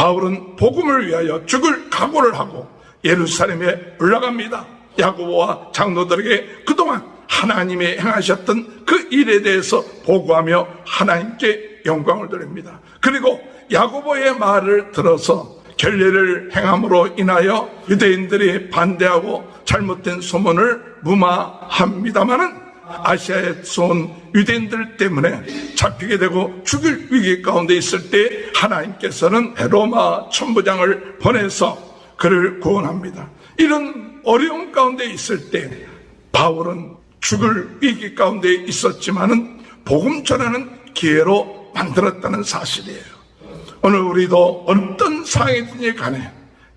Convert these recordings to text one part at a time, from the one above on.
바울은 복음을 위하여 죽을 각오를 하고 예루살렘에 올라갑니다. 야고보와 장로들에게 그동안 하나님이 행하셨던 그 일에 대해서 보고하며 하나님께 영광을 돌립니다. 그리고 야고보의 말을 들어서 결례를 행함으로 인하여 유대인들이 반대하고 잘못된 소문을 무마합니다마는 아시아에서 온 유대인들 때문에 잡히게 되고 죽일 위기 가운데 있을 때 하나님께서는 로마 천부장을 보내서 그를 구원합니다. 이런 어려움 가운데 있을 때 바울은 죽을 위기 가운데 있었지만은 복음 전하는 기회로 만들었다는 사실이에요. 오늘 우리도 어떤 상황이든지 간에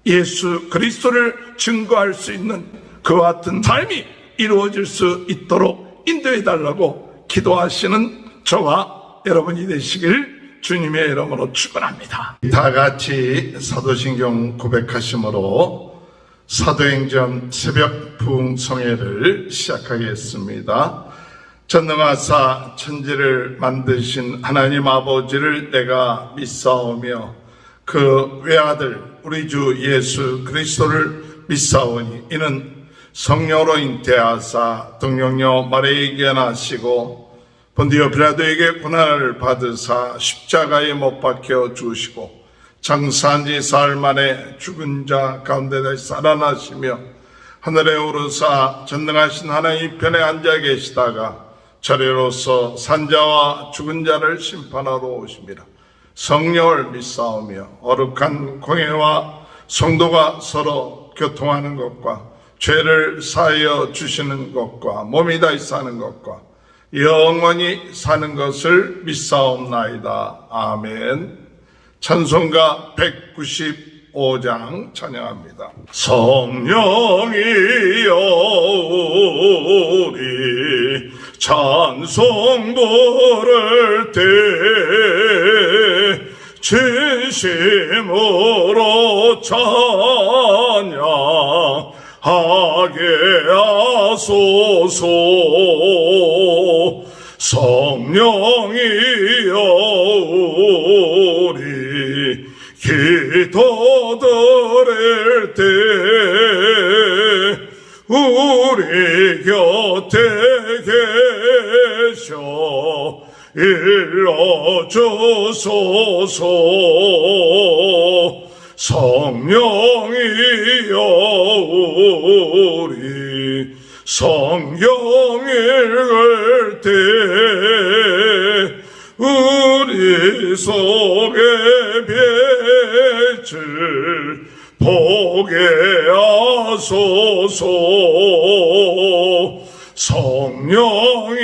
예수 그리스도를 증거할 수 있는 그와 같은 삶이 이루어질 수 있도록 인도해 달라고 기도하시는 저와 여러분이 되시길 주님의 이름으로 축원합니다. 다 같이 사도신경 고백하심으로 사도행전 새벽 부흥성회를 시작하겠습니다. 전능하사 천지를 만드신 하나님 아버지를 내가 믿사오며 그 외아들 우리 주 예수 그리스도를 믿사오니 이는 성령으로 잉태하사 동정녀 마리아에게 나시고 본디오 빌라도에게 고난을 받으사 십자가에 못 박혀 죽으시고 장사한 지 사흘 만에 죽은 자 가운데 다시 살아나시며 하늘에 오르사 전능하신 하나님 편에 앉아 계시다가 저리로서 산자와 죽은 자를 심판하러 오십니다. 성령을 믿사오며 어룩한 공회와 성도가 서로 교통하는 것과 죄를 사하여 주시는 것과 몸이 다시 사는 것과 영원히 사는 것을 믿사옵나이다. 아멘. 찬송가 195장 찬양합니다. 성령이여 우리 찬송 부를 때 진심으로 찬양하게 하소서. 성령이여 우리 기도 드릴 때 우리 곁에 계셔 일러주소서. 성령이여 우리 성경 읽을 때 우리 속에 빛을 보게 하소서. 성령이여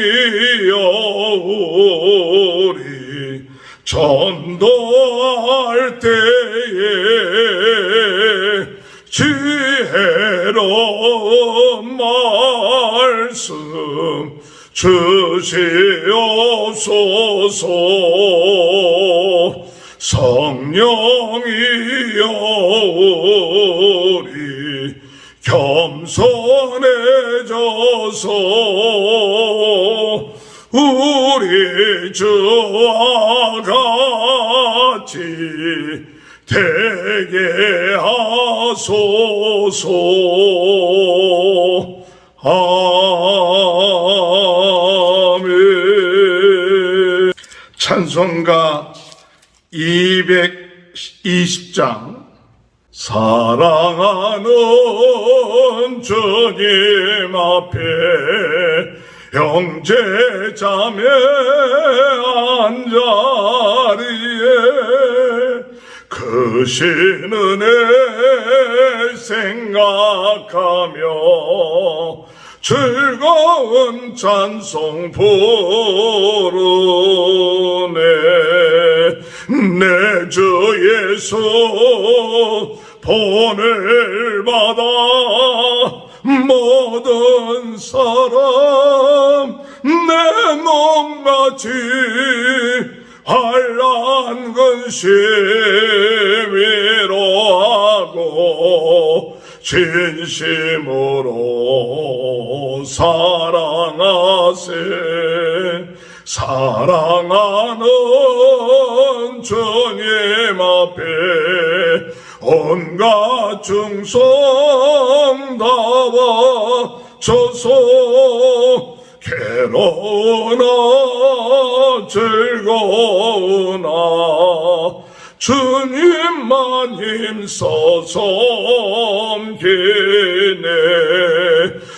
우리 전도할 때에 지혜로운 말씀 주시옵소서. 성령이여 우리 겸손해져서 우리 주와 같이 되게 하소서. 아멘. 찬송가 220장 사랑하는 주님 앞에 형제 자매 한자리에 그 신은혜 생각하며 즐거운 찬송 부르네. 내 주 예수 본을 받아 모든 사람 내 몸같이 환난 근심 위로하고 진심으로 사랑하세. 사랑하는 주님 앞에 온갖 충성 다바쳐서 괴로우나 즐거우나 주님만 힘써 섬기네.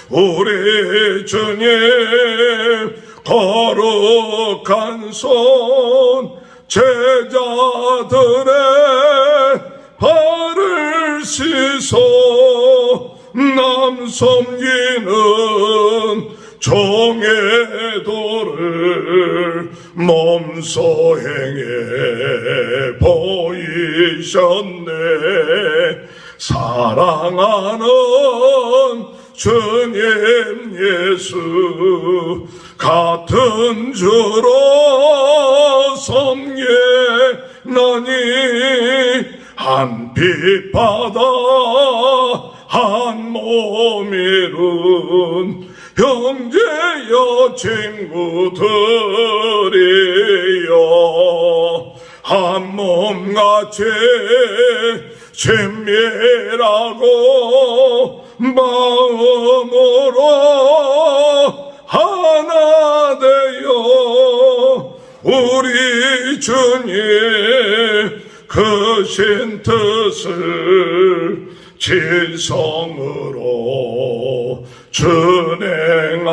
우리 주님 거룩한 손 제자들의 발을 씻어 남 섬기는 종의 도를 몸소 행해 보이셨네. 사랑하는 주님 예수 같은 주로 섬기나니 한 빛바다 한 몸이룬 형제여 친구들이여 한 몸같이 친밀하고 마음으로 하나 되어 우리 주님 크신 뜻을 진성으로 준행하세.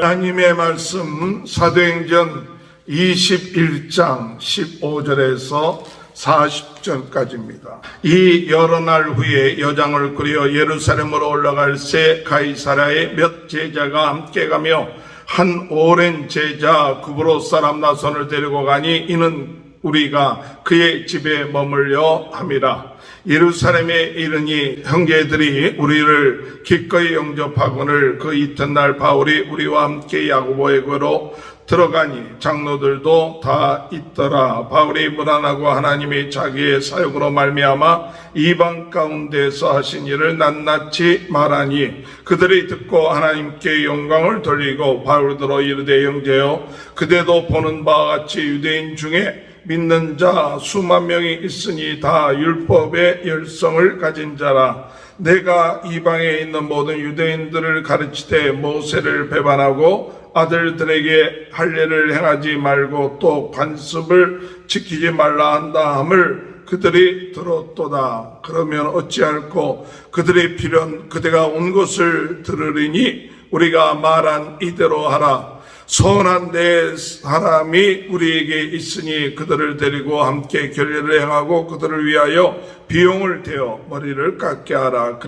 하나님의 말씀 사도행전 21장 15절에서 40절까지입니다. 이 여러 날 후에 여장을 꾸려 예루살렘으로 올라갈 새 가이사랴에 몇 제자가 함께 가며 한 오랜 제자 구브로 사람 나손을 데리고 가니 이는 우리가 그의 집에 머물려 함이라. 예루살렘에 이르니 형제들이 우리를 기꺼이 영접하거늘 그 이튿날 바울이 우리와 함께 야고보에게로 들어가니 장로들도 다 있더라. 바울이 무난하고 하나님이 자기의 사역으로 말미암아 이방 가운데서 하신 일을 낱낱이 말하니 그들이 듣고 하나님께 영광을 돌리고 바울들로 이르되 형제여 그대도 보는 바와 같이 유대인 중에 믿는 자 수만 명이 있으니 다 율법의 열성을 가진 자라. 내가 이방에 있는 모든 유대인들을 가르치되 모세를 배반하고 아들들에게 할례를 행하지 말고 또 관습을 지키지 말라 한다 함을 그들이 들었도다. 그러면 어찌할꼬 그들의 필연 그대가 온 것을 들으리니 우리가 말한 이대로 하라. 선한 내 사람이 우리에게 있으니 그들을 데리고 함께 결례를 행하고 그들을 위하여 비용을 대어 머리를 깎게 하라.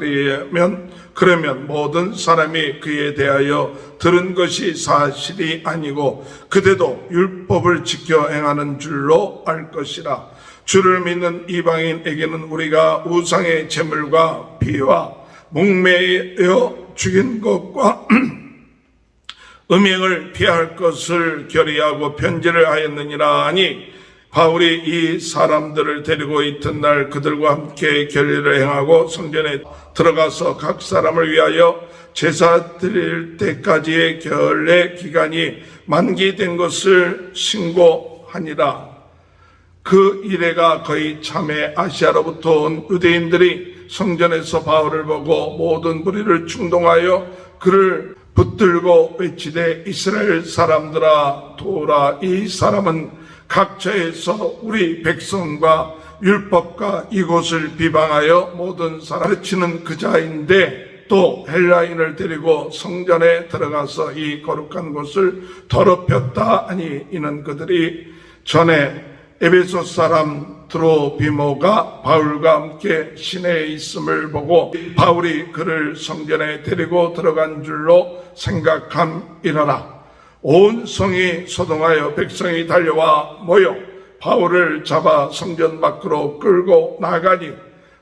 그러면 모든 사람이 그에 대하여 들은 것이 사실이 아니고 그대도 율법을 지켜 행하는 줄로 알 것이라. 주를 믿는 이방인에게는 우리가 우상의 제물과 피와 목매어 죽인 것과 음행을 피할 것을 결의하고 편지를 하였느니라 하니 바울이 이 사람들을 데리고 이튿날 그들과 함께 결례를 행하고 성전에 들어가서 각 사람을 위하여 제사 드릴 때까지의 결례 기간이 만기된 것을 신고하니라. 그 이래가 거의 참에 아시아로부터 온 유대인들이 성전에서 바울을 보고 모든 무리를 충동하여 그를 붙들고 외치되 이스라엘 사람들아 도라. 이 사람은 각처에서 우리 백성과 율법과 이곳을 비방하여 모든 사람을 가르치는 그자인데 또 헬라인을 데리고 성전에 들어가서 이 거룩한 곳을 더럽혔다 하니 이는 그들이 전에 에베소 사람 드로비모가 바울과 함께 시내에 있음을 보고 바울이 그를 성전에 데리고 들어간 줄로 생각함이라라. 온 성이 소동하여 백성이 달려와 모여 바울을 잡아 성전 밖으로 끌고 나가니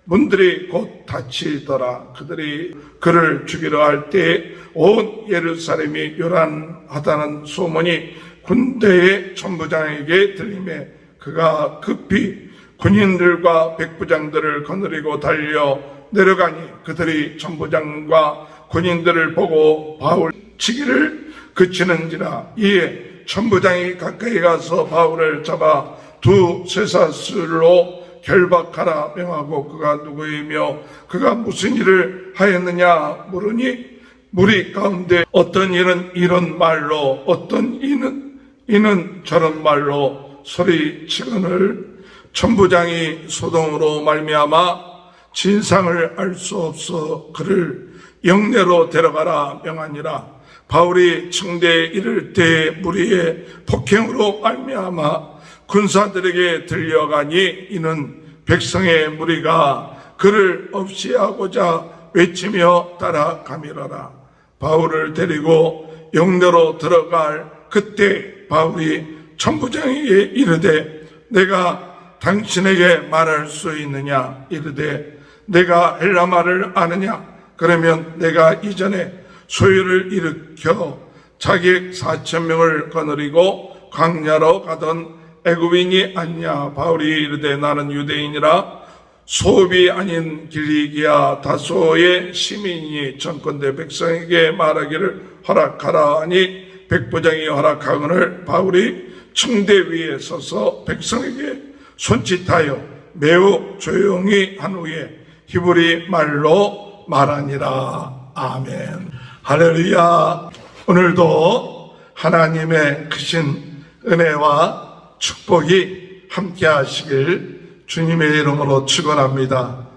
문들이 곧 닫히더라. 그들이 그를 죽이려 할 때 온 예루살렘이 요란하다는 소문이 군대의 천부장에게 들리매 그가 급히 군인들과 백부장들을 거느리고 달려 내려가니 그들이 천부장과 군인들을 보고 바울 치기를 그치는지라. 이에 천부장이 가까이 가서 바울을 잡아 두 쇠사슬로 결박하라 명하고 그가 누구이며 그가 무슨 일을 하였느냐 물으니 무리 가운데 어떤 이는 이런 말로 어떤 이는 저런 말로 소리치거늘 천부장이 소동으로 말미암아 진상을 알 수 없어 그를 영내로 데려가라 명하니라. 바울이 청대에 이를 때 무리의 폭행으로 말미암아 군사들에게 들려가니 이는 백성의 무리가 그를 없이하고자 외치며 따라가미러라. 바울을 데리고 영내로 들어갈 그때 바울이 천부장에게 이르되 내가 당신에게 말할 수 있느냐 이르되 내가 헬라 말을 아느냐 그러면 내가 이전에 소유를 일으켜 자객 4,000명을 거느리고 광야로 가던 애굽인이 아니냐. 바울이 이르되 나는 유대인이라 소읍이 아닌 길리기아 다소의 시민이 전권대 백성에게 말하기를 허락하라 하니 백부장이 허락하거늘 바울이 청대 위에 서서 백성에게 손짓하여 매우 조용히 한 후에 히브리 말로 말하니라. 아멘. 할렐루야. 오늘도 하나님의 크신 은혜와 축복이 함께 하시길 주님의 이름으로 축원합니다.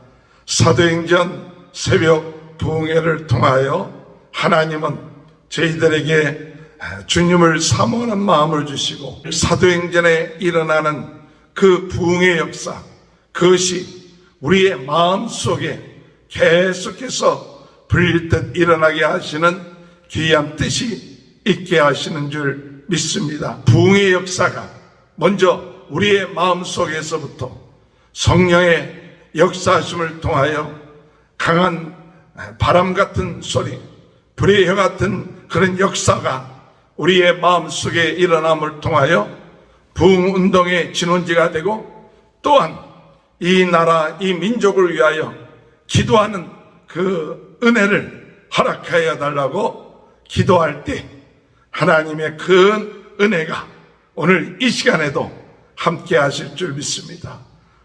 사도행전 새벽 부흥회를 통하여 하나님은 저희들에게 주님을 사모하는 마음을 주시고 사도행전에 일어나는 그 부흥의 역사, 그것이 우리의 마음 속에 계속해서 불릴 듯 일어나게 하시는 귀한 뜻이 있게 하시는 줄 믿습니다. 부흥의 역사가 먼저 우리의 마음 속에서부터 성령의 역사하심을 통하여 강한 바람 같은 소리, 불의 혀 같은 그런 역사가 우리의 마음 속에 일어남을 통하여 부흥운동의 진원지가 되고 또한 이 나라, 이 민족을 위하여 기도하는 그 은혜를 허락하여 달라고 기도할 때 하나님의 큰 은혜가 오늘 이 시간에도 함께 하실 줄 믿습니다.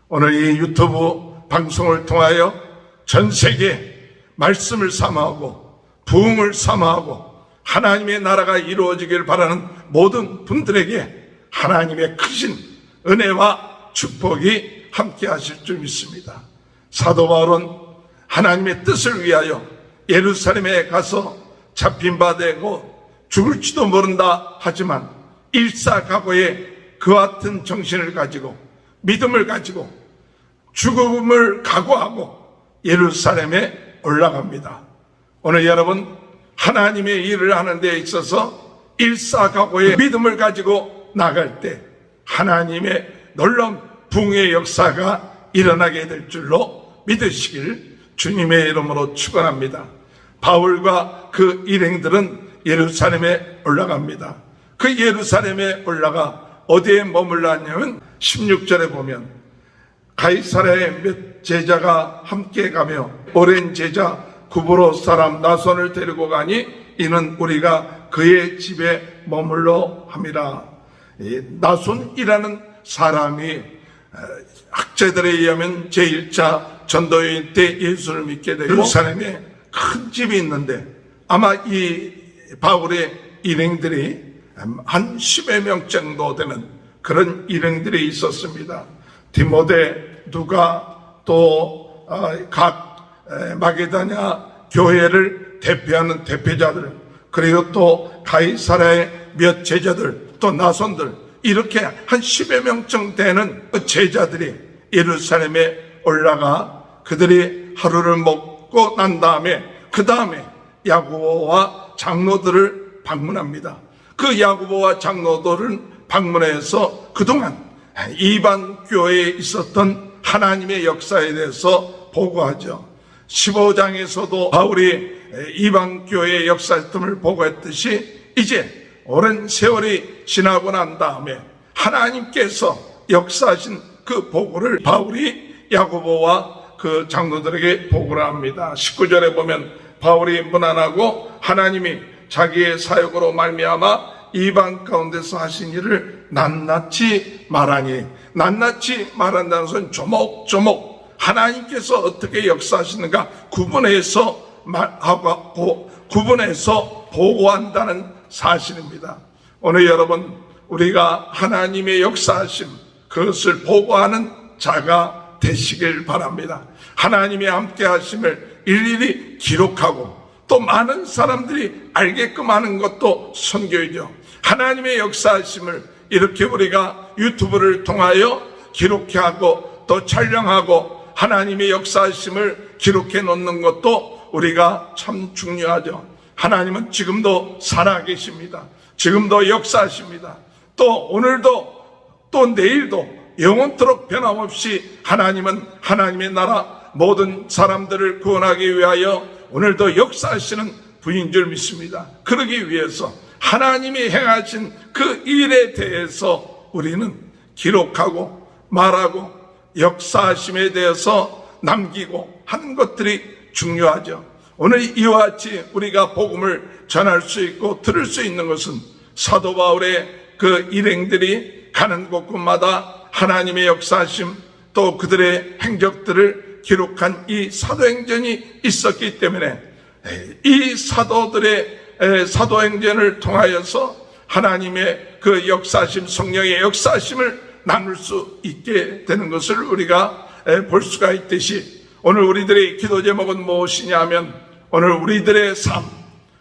오늘 이 유튜브 방송을 통하여 전 세계 말씀을 사모하고 부흥을 사모하고 하나님의 나라가 이루어지길 바라는 모든 분들에게 하나님의 크신 은혜와 축복이 함께 하실 줄 믿습니다. 사도 바울은 하나님의 뜻을 위하여 예루살렘에 가서 잡힌 바 되고 죽을지도 모른다 하지만 일사각오의 그와 같은 정신을 가지고 믿음을 가지고 죽음을 각오하고 예루살렘에 올라갑니다. 오늘 여러분 하나님의 일을 하는 데 있어서 일사각오의 믿음을 가지고 나갈 때 하나님의 놀라운 부흥의 역사가 일어나게 될 줄로 믿으시길 주님의 이름으로 축원합니다. 바울과 그 일행들은 예루살렘에 올라갑니다. 그 예루살렘에 올라가 어디에 머물렀냐면 16절에 보면 가이사랴의 몇 제자가 함께 가며 오랜 제자 구브로 사람 나손을 데리고 가니 이는 우리가 그의 집에 머물러 함이라. 나손이라는 사람이 학자들에 의하면 제1차 전도여행 때 예수를 믿게 되고 예루살렘에 큰 집이 있는데 아마 이 바울의 일행들이 한 10여 명 정도 되는 그런 일행들이 있었습니다. 디모데, 누가 또 각 마게다냐 교회를 대표하는 대표자들, 그리고 또 가이사랴의 몇 제자들, 또 나손들, 이렇게 한 10여 명 정도 되는 제자들이 예루살렘에 올라가 그들이 하루를 먹고 난 다음에 그 다음에 야고보와 장로들을 방문합니다. 그 야고보와 장로들을 방문해서 그동안 이방 교회에 있었던 하나님의 역사에 대해서 보고하죠. 15장에서도 바울이 이방 교회의 역사점을 보고했듯이 이제 오랜 세월이 지나고 난 다음에 하나님께서 역사하신 그 보고를 바울이 야고보와 그 장로들에게 보고를 합니다. 19절에 보면 바울이 문안하고 하나님이 자기의 사역으로 말미암아 이방 가운데서 하신 일을 낱낱이 말하니, 낱낱이 말한다는 것은 조목조목 하나님께서 어떻게 역사하시는가 구분해서 말하고 구분해서 보고한다는 사실입니다. 오늘 여러분, 우리가 하나님의 역사하심, 그것을 보고하는 자가 되시길 바랍니다. 하나님의 함께 하심을 일일이 기록하고 또 많은 사람들이 알게끔 하는 것도 선교이죠. 하나님의 역사하심을 이렇게 우리가 유튜브를 통하여 기록하고 또 촬영하고 하나님의 역사하심을 기록해 놓는 것도 우리가 참 중요하죠. 하나님은 지금도 살아계십니다. 지금도 역사하십니다. 또 오늘도 또 내일도 영원토록 변함없이 하나님은 하나님의 나라 모든 사람들을 구원하기 위하여 오늘도 역사하시는 분인 줄 믿습니다. 그러기 위해서 하나님이 행하신 그 일에 대해서 우리는 기록하고 말하고 역사하심에 대해서 남기고 하는 것들이 중요하죠. 오늘 이와 같이 우리가 복음을 전할 수 있고 들을 수 있는 것은 사도 바울의 그 일행들이 가는 곳곳마다 하나님의 역사하심 또 그들의 행적들을 기록한 이 사도행전이 있었기 때문에 이 사도들의 사도행전을 통하여서 하나님의 그 역사하심, 성령의 역사하심을 나눌 수 있게 되는 것을 우리가 볼 수가 있듯이 오늘 우리들의 기도 제목은 무엇이냐 하면 오늘 우리들의 삶,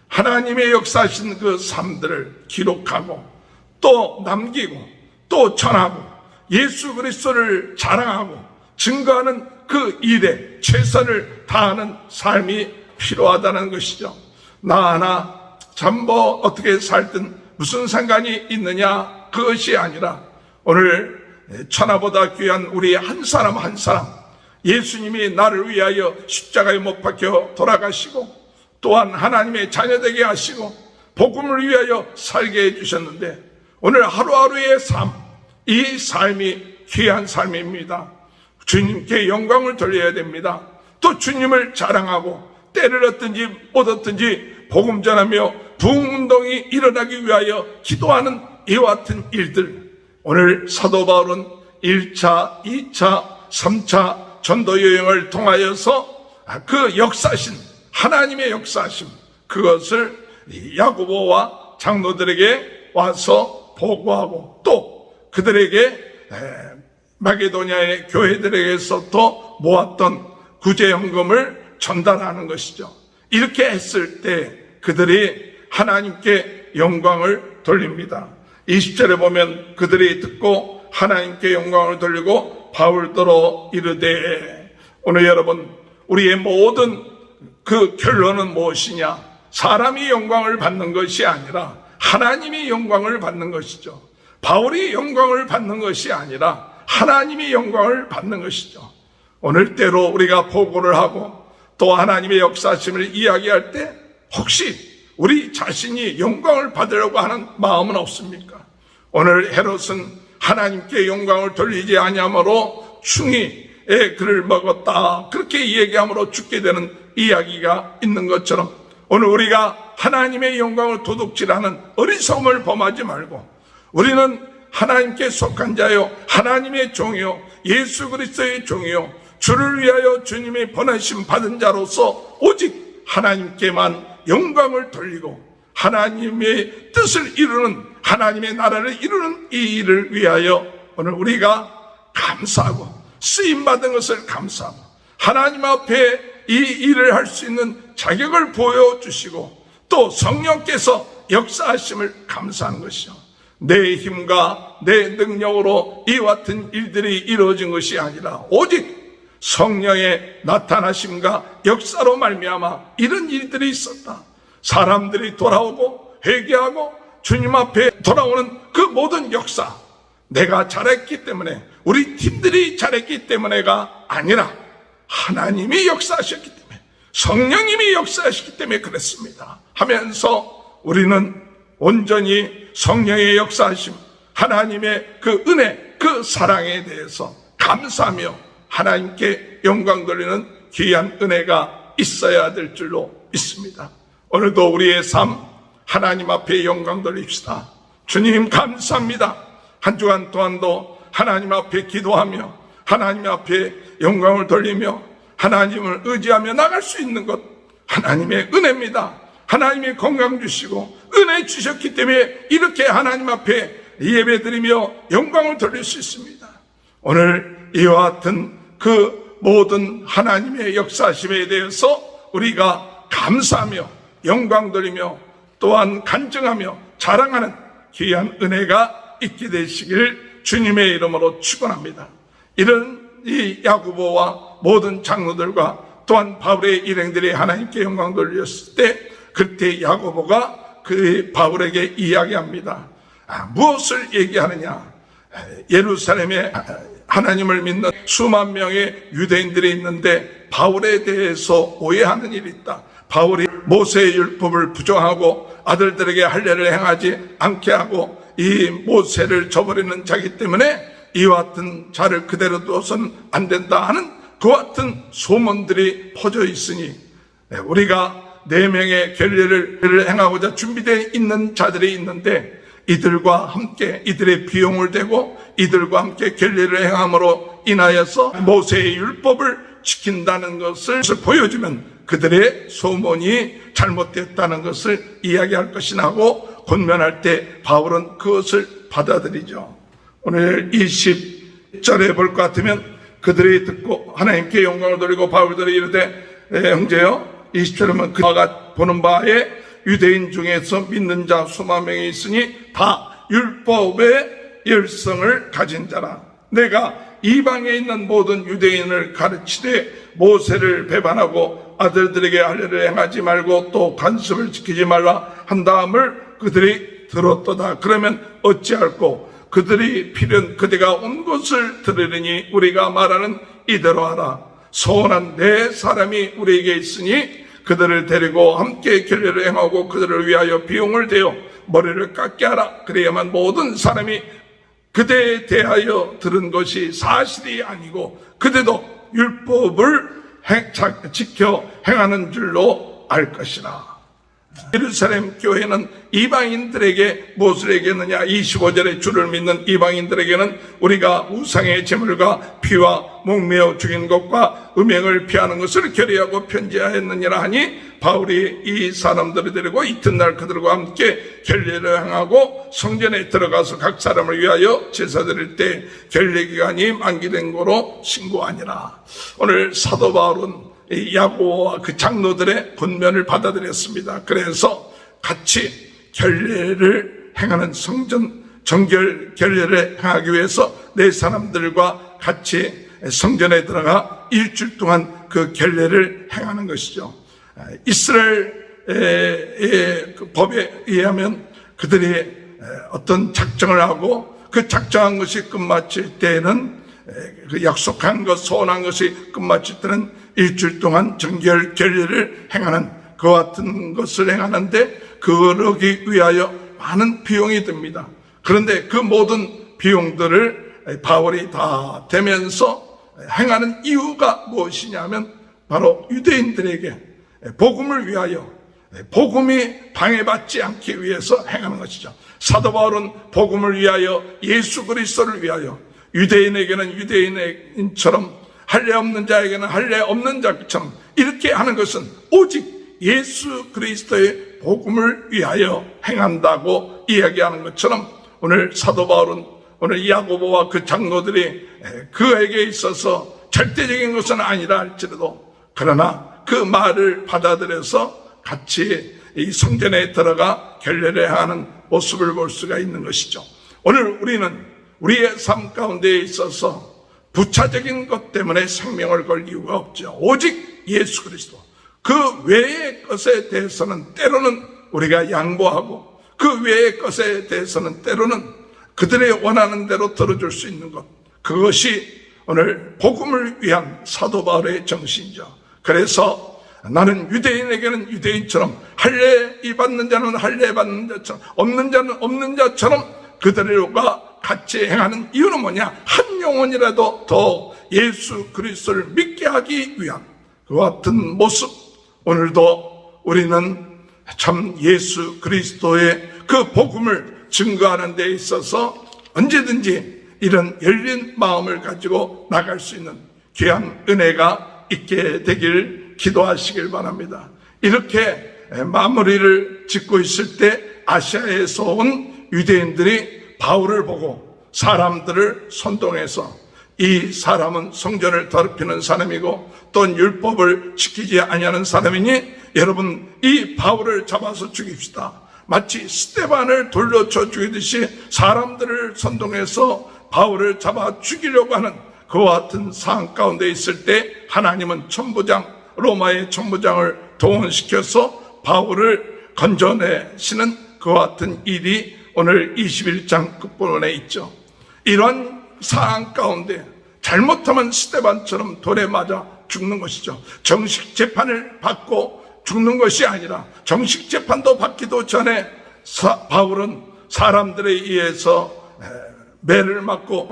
하나님의 역사하신 그 삶들을 기록하고 또 남기고 또 전하고 예수 그리스도를 자랑하고 증거하는 그 일에 최선을 다하는 삶이 필요하다는 것이죠. 나 하나 참 뭐 어떻게 살든 무슨 상관이 있느냐 그것이 아니라 오늘 천하보다 귀한 우리 한 사람 한 사람 예수님이 나를 위하여 십자가에 못 박혀 돌아가시고 또한 하나님의 자녀되게 하시고 복음을 위하여 살게 해주셨는데 오늘 하루하루의 삶, 이 삶이 귀한 삶입니다. 주님께 영광을 돌려야 됩니다. 또 주님을 자랑하고 때를 얻든지 못 얻든지 복음 전하며 부흥운동이 일어나기 위하여 기도하는 이와 같은 일들, 오늘 사도 바울은 1차, 2차, 3차 전도 여행을 통하여서 그 역사신, 하나님의 역사심, 그것을 야고보와 장로들에게 와서 보고하고 또 그들에게 마게도냐의 교회들에게서도 모았던 구제연금을 전달하는 것이죠. 이렇게 했을 때 그들이 하나님께 영광을 돌립니다. 20절에 보면 그들이 듣고 하나님께 영광을 돌리고 바울더러 이르되, 오늘 여러분 우리의 모든 그 결론은 무엇이냐? 사람이 영광을 받는 것이 아니라 하나님이 영광을 받는 것이죠. 바울이 영광을 받는 것이 아니라 하나님이 영광을 받는 것이죠. 오늘 때로 우리가 보고를 하고 또 하나님의 역사심을 이야기할 때 혹시 우리 자신이 영광을 받으려고 하는 마음은 없습니까? 오늘 헤롯은 하나님께 영광을 돌리지 아니하므로 충이의 글을 먹었다, 그렇게 얘기함으로 죽게 되는 이야기가 있는 것처럼 오늘 우리가 하나님의 영광을 도둑질하는 어리석음을 범하지 말고 우리는 하나님께 속한 자요 하나님의 종이요 예수 그리스도의 종이요 주를 위하여 주님의 번하심 받은 자로서 오직 하나님께만 영광을 돌리고 하나님의 뜻을 이루는, 하나님의 나라를 이루는 이 일을 위하여 오늘 우리가 감사하고 쓰임받은 것을 감사하고 하나님 앞에 이 일을 할 수 있는 자격을 보여주시고 또 성령께서 역사하심을 감사하는 것이죠. 내 힘과 내 능력으로 이와 같은 일들이 이루어진 것이 아니라 오직 성령의 나타나심과 역사로 말미암아 이런 일들이 있었다. 사람들이 돌아오고 회개하고 주님 앞에 돌아오는 그 모든 역사, 내가 잘했기 때문에 우리 팀들이 잘했기 때문에가 아니라 하나님이 역사하셨기 때문에 성령님이 역사하셨기 때문에 그랬습니다 하면서 우리는 온전히 성령의 역사하심, 하나님의 그 은혜, 그 사랑에 대해서 감사하며 하나님께 영광 돌리는 귀한 은혜가 있어야 될 줄로 믿습니다. 오늘도 우리의 삶 하나님 앞에 영광 돌립시다. 주님 감사합니다. 한 주간 동안도 하나님 앞에 기도하며 하나님 앞에 영광을 돌리며 하나님을 의지하며 나갈 수 있는 것 하나님의 은혜입니다. 하나님이 건강 주시고 은혜 주셨기 때문에 이렇게 하나님 앞에 예배드리며 영광을 돌릴 수 있습니다. 오늘 이와 같은 그 모든 하나님의 역사심에 대해서 우리가 감사하며 영광 돌리며 또한 간증하며 자랑하는 귀한 은혜가 있게 되시길 주님의 이름으로 축원합니다. 이런 이 야고보와 모든 장로들과 또한 바울의 일행들이 하나님께 영광 돌렸을 때 그때 야고보가 그 바울에게 이야기합니다. 무엇을 얘기하느냐? 예루살렘에 하나님을 믿는 수만 명의 유대인들이 있는데 바울에 대해서 오해하는 일이 있다. 바울이 모세의 율법을 부정하고 아들들에게 할례를 행하지 않게 하고 이 모세를 저버리는 자기 때문에 이와 같은 자를 그대로 둬서는 안 된다 하는 그와 같은 소문들이 퍼져 있으니 우리가 4명의 결례를 행하고자 준비되어 있는 자들이 있는데 이들과 함께 이들의 비용을 대고 이들과 함께 결례를 행함으로 인하여서 모세의 율법을 지킨다는 것을 보여주면 그들의 소문이 잘못됐다는 것을 이야기할 것이 나고 권면할 때 바울은 그것을 받아들이죠. 오늘 20절에 볼 것 같으면 그들이 듣고 하나님께 영광을 돌리고 바울들이 이르되 형제여 20절에 보면 그가 보는 바에 유대인 중에서 믿는 자 수만 명이 있으니 다 율법의 열성을 가진 자라. 내가 이방에 있는 모든 유대인을 가르치되 모세를 배반하고 아들들에게 할례를 행하지 말고 또 관습을 지키지 말라 한 다음을 그들이 들었도다. 그러면 어찌할꼬? 그들이 필연 그대가 온 곳을 들으리니 우리가 말하는 이대로 하라. 소원한 4사람이 우리에게 있으니 그들을 데리고 함께 결례를 행하고 그들을 위하여 비용을 대어 머리를 깎게 하라. 그래야만 모든 사람이 그대에 대하여 들은 것이 사실이 아니고 그대도 율법을 지켜 행하는 줄로 알 것이라. 예루살렘 교회는 이방인들에게 무엇을 얘기했느냐? 25절에 주를 믿는 이방인들에게는 우리가 우상의 제물과 피와 목매어 죽인 것과 음행을 피하는 것을 결의하고 편지하였느니라 하니 바울이 이 사람들을 데리고 이튿날 그들과 함께 결례를 행하고 성전에 들어가서 각 사람을 위하여 제사 드릴 때 결례기간이 만기된 거로 신고하니라. 오늘 사도 바울은 야고보와 그 장로들의 권면을 받아들였습니다. 그래서 같이 결례를 행하는 성전 정결 결례를 행하기 위해서 4사람들과 같이 성전에 들어가 일주일 동안 그 결례를 행하는 것이죠. 이스라엘의 그 법에 의하면 그들이 어떤 작정을 하고 그 작정한 것이 끝마칠 때에는 그 약속한 것, 소원한 것이 끝마칠 때는 일주일 동안 정결 결례를 행하는 그 같은 것을 행하는데 그러기 위하여 많은 비용이 듭니다. 그런데 그 모든 비용들을 바울이 다 대면서 행하는 이유가 무엇이냐면 바로 유대인들에게 복음을 위하여 복음이 방해받지 않기 위해서 행하는 것이죠. 사도 바울은 복음을 위하여 예수 그리스도를 위하여 유대인에게는 유대인처럼 할례 없는 자에게는 할례 없는 자처럼 이렇게 하는 것은 오직 예수 그리스도의 복음을 위하여 행한다고 이야기하는 것처럼 오늘 사도 바울은 오늘 야고보와 그 장로들이 그에게 있어서 절대적인 것은 아니라 할지라도 그러나 그 말을 받아들여서 같이 이 성전에 들어가 결례를 하는 모습을 볼 수가 있는 것이죠. 오늘 우리는 우리의 삶 가운데 있어서 부차적인 것 때문에 생명을 걸 이유가 없죠. 오직 예수 그리스도. 그 외의 것에 대해서는 때로는 우리가 양보하고 그 외의 것에 대해서는 때로는 그들의 원하는 대로 들어줄 수 있는 것. 그것이 오늘 복음을 위한 사도 바울의 정신이죠. 그래서 나는 유대인에게는 유대인처럼 할례 받는 자는 할례 받는 자처럼 없는 자는 없는 자처럼 그들과 같이 행하는 이유는 뭐냐? 한 영혼이라도 더 예수 그리스도를 믿게 하기 위한 그 같은 모습. 오늘도 우리는 참 예수 그리스도의 그 복음을 증거하는 데 있어서 언제든지 이런 열린 마음을 가지고 나갈 수 있는 귀한 은혜가 있게 되길 기도하시길 바랍니다. 이렇게 마무리를 짓고 있을 때 아시아에서 온 유대인들이 바울을 보고 사람들을 선동해서 이 사람은 성전을 더럽히는 사람이고 또 율법을 지키지 아니하는 사람이니 여러분 이 바울을 잡아서 죽입시다. 마치 스데반을 돌려쳐 죽이듯이 사람들을 선동해서 바울을 잡아 죽이려고 하는 그와 같은 상황 가운데 있을 때 하나님은 로마의 천부장을 동원시켜서 바울을 건져내시는 그와 같은 일이 오늘 21장 끝부분에 있죠. 이런 상황 가운데 잘못하면 스데반처럼 돌에 맞아 죽는 것이죠. 정식 재판을 받고 죽는 것이 아니라 정식 재판도 받기도 전에 바울은 사람들에 의해서 매를 맞고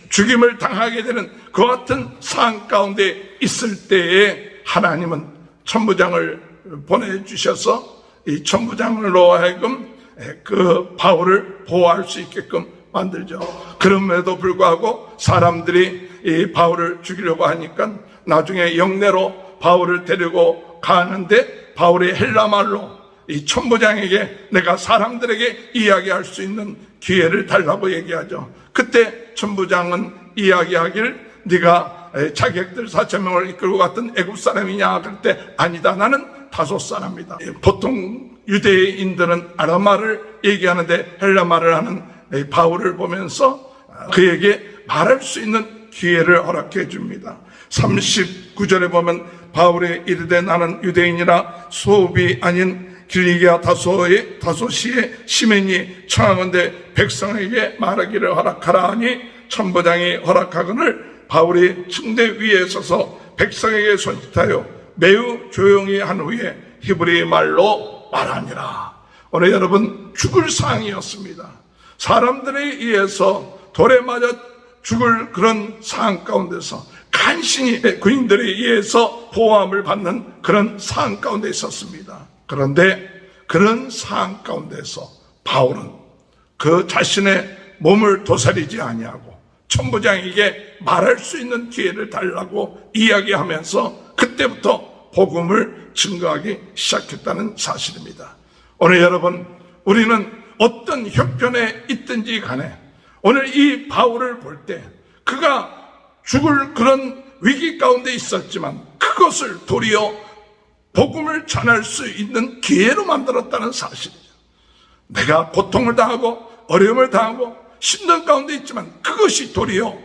죽임을 당하게 되는 그 같은 상황 가운데 있을 때에 하나님은 천부장을 보내주셔서 이 천부장으로 하여금 그 바울을 보호할 수 있게끔 만들죠. 그럼에도 불구하고 사람들이 이 바울을 죽이려고 하니까 나중에 영내로 바울을 데리고 가는데 바울이 헬라말로 이 천부장에게 내가 사람들에게 이야기할 수 있는 기회를 달라고 얘기하죠. 그때 천부장은 이야기하길 네가 자객들 4,000명을 이끌고 갔던 애굽 사람이냐? 그럴 때 아니다, 나는 다소 사람이다. 보통 유대인들은 아람말을 얘기하는데 헬라말을 하는 바울을 보면서 그에게 말할 수 있는 기회를 허락해 줍니다. 39절에 보면 바울이 이르되 나는 유대인이라 소읍이 아닌 길리기아 다소시의 시멘이 청하건대 백성에게 말하기를 허락하라 하니 천부장이 허락하거늘 바울이 층대 위에 서서 백성에게 손짓하여 매우 조용히 한 후에 히브리 말로 말하니라. 오늘 여러분 죽을 상황이었습니다. 사람들에 의해서 돌에 맞아 죽을 그런 상황 가운데서 간신히 군인들에 의해서 보호함을 받는 그런 상황 가운데 있었습니다. 그런데 그런 상황 가운데서 바울은 그 자신의 몸을 도사리지 아니하고 천부장에게 말할 수 있는 기회를 달라고 이야기하면서 그때부터 복음을 증거하기 시작했다는 사실입니다. 오늘 여러분, 우리는 어떤 형편에 있든지 간에 오늘 이 바울을 볼 때 그가 죽을 그런 위기 가운데 있었지만 그것을 도리어 복음을 전할 수 있는 기회로 만들었다는 사실이죠. 내가 고통을 당하고 어려움을 당하고 힘든 가운데 있지만 그것이 도리어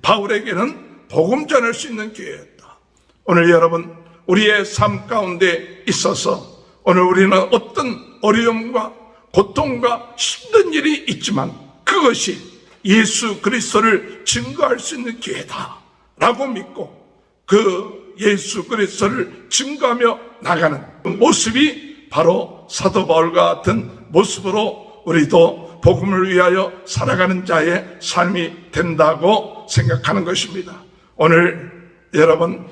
바울에게는 복음 전할 수 있는 기회였다. 오늘 여러분, 우리의 삶 가운데 있어서 오늘 우리는 어떤 어려움과 고통과 힘든 일이 있지만 그것이 예수 그리스도를 증거할 수 있는 기회다라고 믿고 그 예수 그리스도를 증거하며 나가는 모습이 바로 사도 바울과 같은 모습으로 우리도 복음을 위하여 살아가는 자의 삶이 된다고 생각하는 것입니다. 오늘 여러분,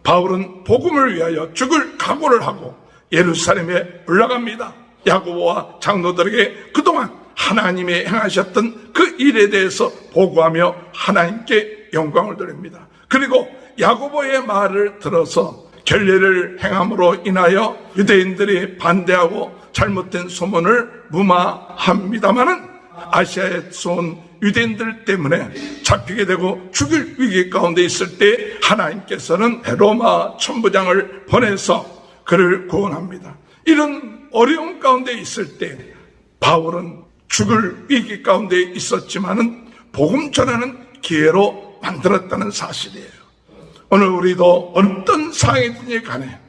바울은 복음을 위하여 죽을 각오를 하고 예루살렘에 올라갑니다. 야고보와 장로들에게 그동안 하나님이 행하셨던 그 일에 대해서 보고하며 하나님께 영광을 돌립니다. 그리고 야고보의 말을 들어서 결례를 행함으로 인하여 유대인들이 반대하고 잘못된 소문을 무마합니다마는 아시아에서 온 유대인들 때문에 잡히게 되고 죽일 위기 가운데 있을 때 하나님께서는 로마 천부장을 보내서 그를 구원합니다. 이런 어려움 가운데 있을 때 바울은 죽을 위기 가운데 있었지만은 복음 전하는 기회로 만들었다는 사실이에요. 오늘 우리도 어떤 상황이든지 간에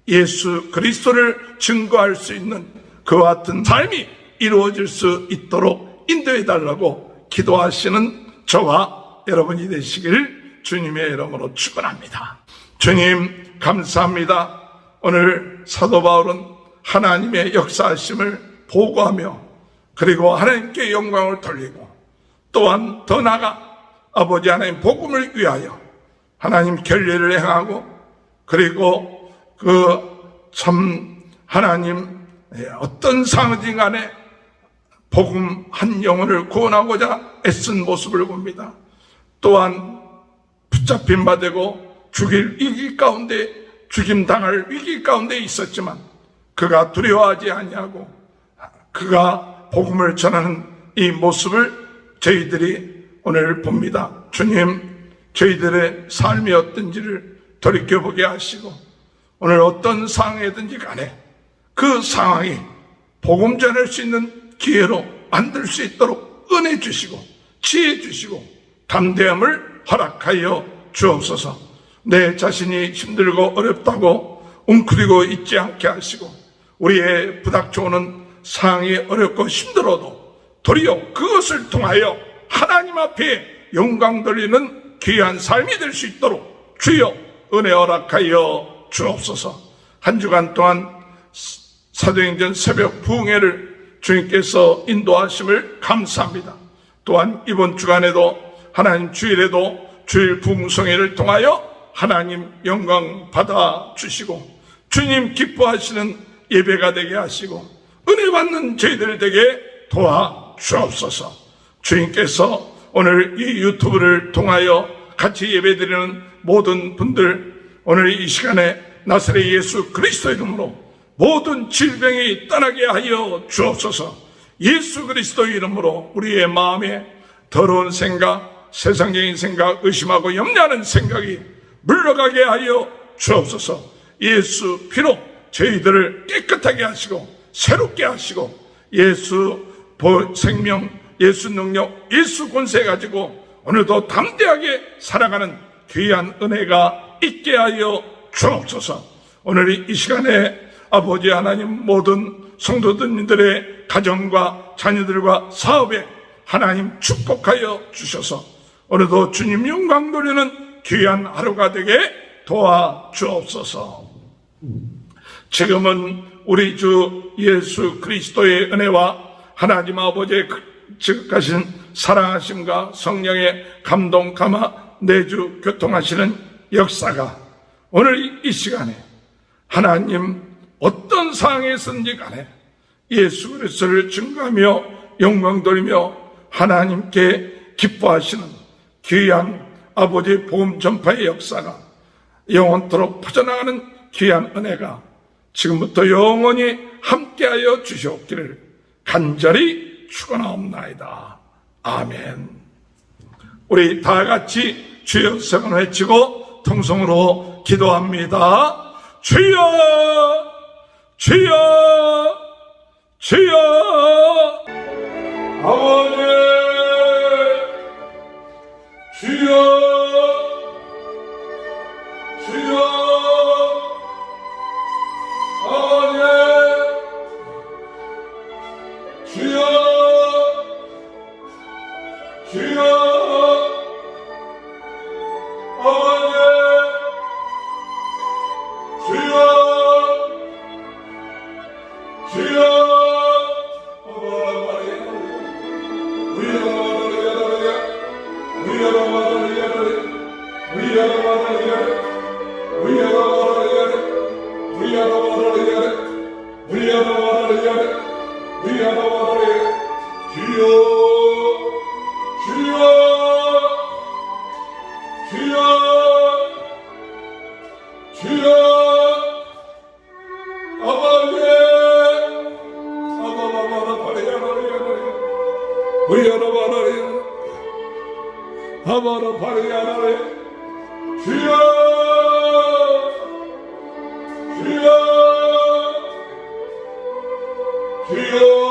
예수 그리스도를 증거할 수 있는 그와 같은 삶이 이루어질 수 있도록 인도해 달라고 기도하시는 저와 여러분이 되시기를 주님의 이름으로 축원합니다. 주님 감사합니다. 오늘 사도 바울은 하나님의 역사하심을 보고하며 그리고 하나님께 영광을 돌리고 또한 더 나아가 아버지 하나님 복음을 위하여 하나님 결례를 행하고 그리고 그 참 하나님 어떤 상황이든 간에 복음 한 영혼을 구원하고자 애쓴 모습을 봅니다. 또한 붙잡힌 바 되고 죽일 위기 가운데, 죽임당할 위기 가운데 있었지만 그가 두려워하지 아니하고 그가 복음을 전하는 이 모습을 저희들이 오늘 봅니다. 주님, 저희들의 삶이 어떤지를 돌이켜보게 하시고 오늘 어떤 상황이든지 간에 그 상황이 복음 전할 수 있는 기회로 만들 수 있도록 은혜 주시고 지혜 주시고 담대함을 허락하여 주옵소서. 내 자신이 힘들고 어렵다고 웅크리고 있지 않게 하시고 우리의 부닥쳐오는 상황이 어렵고 힘들어도 도리어 그것을 통하여 하나님 앞에 영광 돌리는 귀한 삶이 될 수 있도록 주여 은혜 허락하여 주옵소서. 한 주간 동안 사도행전 새벽 부흥회를 주님께서 인도하심을 감사합니다. 또한 이번 주간에도 하나님 주일에도 주일 부흥성회를 통하여 하나님 영광 받아 주시고 주님 기뻐하시는 예배가 되게 하시고 은혜 받는 저희들 되게 도와 주옵소서. 주님께서 오늘 이 유튜브를 통하여 같이 예배드리는 모든 분들 오늘 이 시간에 나사렛 예수 그리스도 이름으로 모든 질병이 떠나게 하여 주옵소서. 예수 그리스도 이름으로 우리의 마음에 더러운 생각, 세상적인 생각, 의심하고 염려하는 생각이 물러가게 하여 주옵소서. 예수 피로 저희들을 깨끗하게 하시고 새롭게 하시고 예수 생명, 예수 능력, 예수 권세 가지고 오늘도 담대하게 살아가는 귀한 은혜가 있게 하여 주옵소서. 오늘 이 시간에 아버지 하나님 모든 성도들의 가정과 자녀들과 사업에 하나님 축복하여 주셔서 오늘도 주님 영광 돌리는 귀한 하루가 되게 도와주옵소서. 지금은 우리 주 예수 그리스도의 은혜와 하나님 아버지의 지극하신 사랑하심과 성령의 감동 감화 내주 교통하시는 역사가 오늘 이 시간에 하나님 어떤 상황에 있든지 간에 예수 그리스도를 증거하며 영광 돌리며 하나님께 기뻐하시는 귀한 아버지 복음 전파의 역사가 영원토록 퍼져나가는 귀한 은혜가 지금부터 영원히 함께하여 주시옵기를 간절히 축원하옵나이다. 아멘. 우리 다 같이 주여 성을 외치고 통성으로 기도합니다. 주여 주여 주여. 아버지 주여 주여. 아버지 주여 주여. 아버지 주여 주여. 아바라 바리야나레 주여 주여 주여.